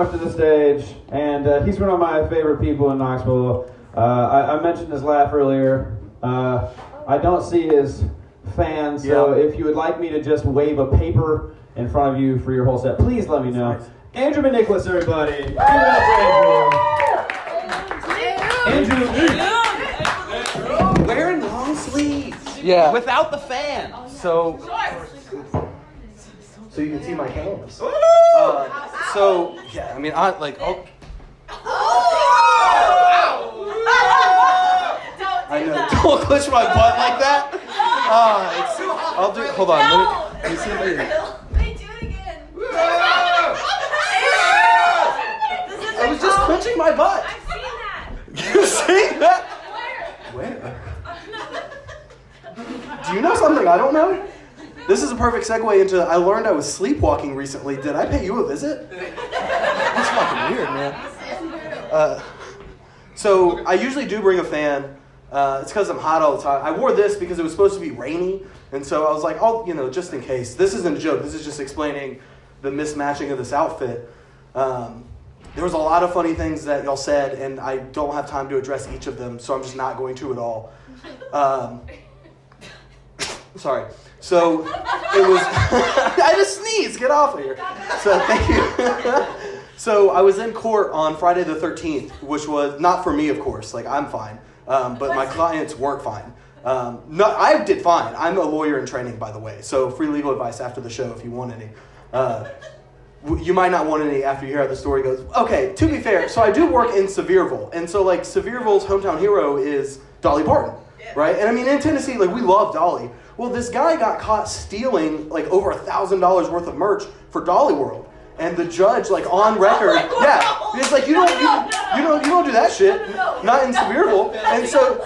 up to the stage, and he's one of my favorite people in Knoxville. I mentioned his laugh earlier. I don't see his fans, so if you would like me to just wave a paper in front of you for your whole set, please let me know. Andrew McNicholas, everybody. Give it up for Andrew. Wearing long sleeves. Yeah. Without the fan. So you can see my hands. yeah, I mean, I like. Oh. I know. Don't clutch my butt like that. I'll do. Hold on. Let me see if I can. Wait, do it again. I was just clenching my butt. I've seen that. You seen that? Where? Do you know something I don't know? This is a perfect segue into. I learned I was sleepwalking recently. Did I pay you a visit? That's fucking weird, man. So I usually do bring a fan. It's because I'm hot all the time. I wore this because it was supposed to be rainy, and so I was like, oh, just in case. This isn't a joke. This is just explaining the mismatching of this outfit. There was a lot of funny things that y'all said, and I don't have time to address each of them, so I'm just not going to at all. Sorry. So it was. I just sneezed. Get off of here. So thank you. So I was in court on Friday the 13th, which was not for me, of course. Like, I'm fine. But my clients weren't fine. No, I did fine. I'm a lawyer in training, by the way. So free legal advice after the show if you want any. You might not want any after you hear how the story goes. Okay, to be fair, so I do work in Sevierville. And so, like, Sevierville's hometown hero is Dolly Parton, right? And I mean, in Tennessee, like, we love Dolly. Well, this guy got caught stealing, like, over $1,000 worth of merch for Dolly World. And the judge, like, on record, he's like, you don't do that shit, not in Sevierville. And so,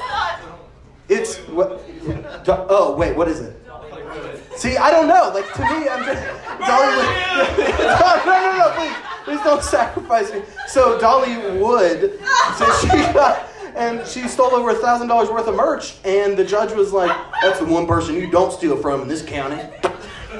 it's what? Oh, wait, what is it? See, I don't know. Like, to me, I'm just Dolly. No, please don't sacrifice me. So Dolly Wood, she stole over $1,000 worth of merch, and the judge was like, "That's the one person you don't steal from in this county."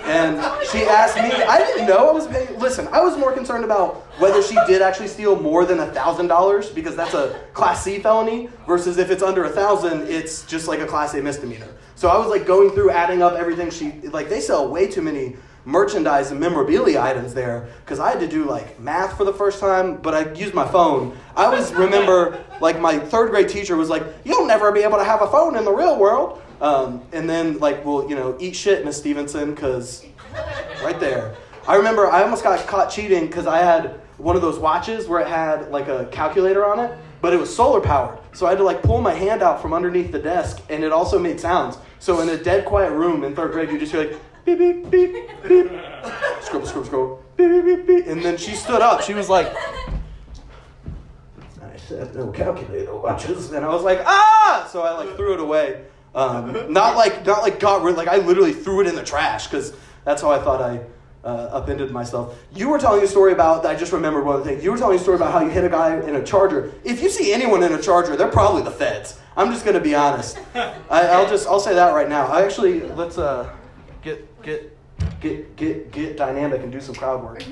And she asked me, I didn't know I was paying. Listen, I was more concerned about whether she did actually steal more than $1,000 because that's a Class C felony versus if it's under 1,000, it's just like a Class A misdemeanor. So I was like going through adding up everything they sell way too many merchandise and memorabilia items there because I had to do like math for the first time, but I used my phone. I always remember like my third grade teacher was like, "You'll never be able to have a phone in the real world." And then, like, well, eat shit, Miss Stevenson, because right there. I remember I almost got caught cheating because I had one of those watches where it had, like, a calculator on it, but it was solar powered. So I had to, like, pull my hand out from underneath the desk, and it also made sounds. So in a dead quiet room in third grade, you just hear, like, beep, beep, beep, beep, scroll, scroll, scroll, beep, beep, beep, beep. And then she stood up. She was like, "I said no calculator watches." And I was like, "Ah!" So I, like, threw it away. Not like got rid. Like I literally threw it in the trash because that's how I thought I upended myself. You were telling a story about. I just remembered one of the things. You were telling a story about how you hit a guy in a Charger. If you see anyone in a Charger, they're probably the feds. I'm just gonna be honest. I'll say that right now. Let's get dynamic and do some crowd work.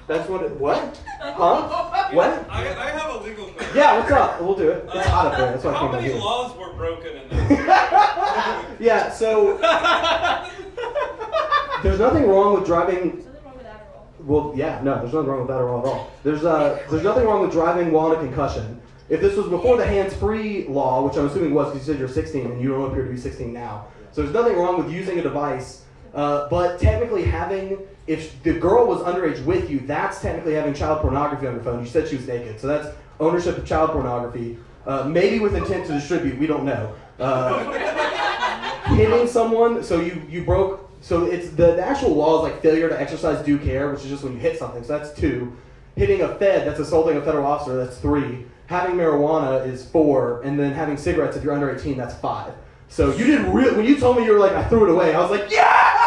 That's what it. What? Huh? What? I have a legal thing. Yeah, what's up? We'll do it. It's hot up there. That's why I How came down many here. laws were broken in this? Yeah, so there's nothing wrong with driving. Well, yeah, no, there's nothing wrong with that at all. There's nothing wrong with driving while in a concussion. If this was before the hands-free law, which I'm assuming was because you said you're 16 and you don't appear to be 16 now, so there's nothing wrong with using a device. But technically if the girl was underage with you, that's technically having child pornography on your phone. You said she was naked, so that's ownership of child pornography. Maybe with intent to distribute, we don't know. Hitting someone, so you broke, so it's the actual law is like failure to exercise due care, which is just when you hit something, so that's 2. Hitting a fed, that's assaulting a federal officer, that's 3. Having marijuana is 4, and then having cigarettes if you're under 18, that's 5. So you did when you told me you were like, I threw it away, I was like, yeah!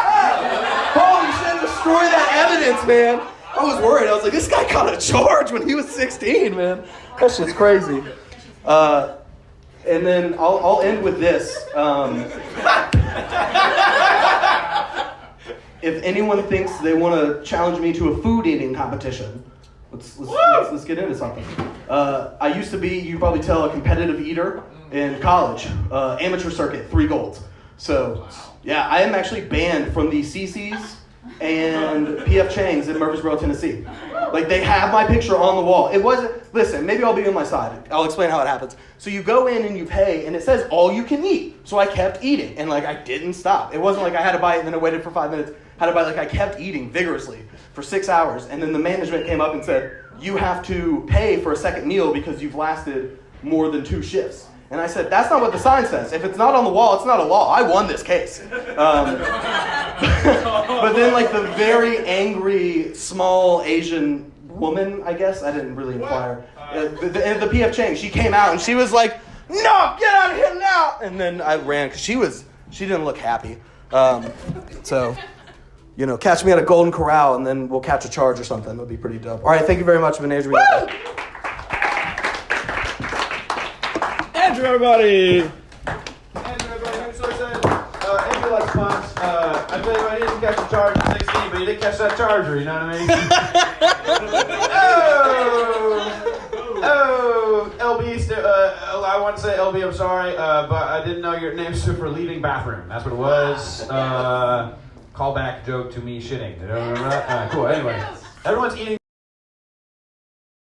Holy shit, destroy that evidence, man. I was worried. I was like, this guy got a charge when he was 16, man. That shit's crazy. And then I'll end with this. If anyone thinks they want to challenge me to a food eating competition, Let's get into something. I used to be, you probably tell, a competitive eater in college. Amateur circuit, 3 golds. So, yeah, I am actually banned from the CC's and PF Chang's in Murfreesboro, Tennessee. Like, they have my picture on the wall. It wasn't, listen, maybe I'll be on my side. I'll explain how it happens. So you go in and you pay, and it says all you can eat. So I kept eating, and like I didn't stop. It wasn't like I had to buy it and then I waited for 5 minutes. I had to buy, like I kept eating vigorously for 6 hours. And then the management came up and said, you have to pay for a second meal because you've lasted more than 2 shifts. And I said, that's not what the sign says. If it's not on the wall, it's not a law. I won this case. But then, like, the very angry, small Asian woman, I guess, I didn't really inquire, the PF Chang, she came out and she was like, no, get out of here now! And then I ran, because she didn't look happy. So, you know, catch me at a Golden Corral and then we'll catch a charge or something. That'll be pretty dope. All right, thank you very much, Menagerie. Andrew, everybody! Andrew, everybody, so I said, Andrew likes punch. I tell you what, he didn't catch the charge in 16, but he did catch that charger, you know what I mean? Oh, LB, I want to say LB, I'm sorry, but I didn't know your name stood for leaving bathroom. That's what it was. Callback joke to me shitting. Did everyone remember that? Cool, anyway. Everyone's eating.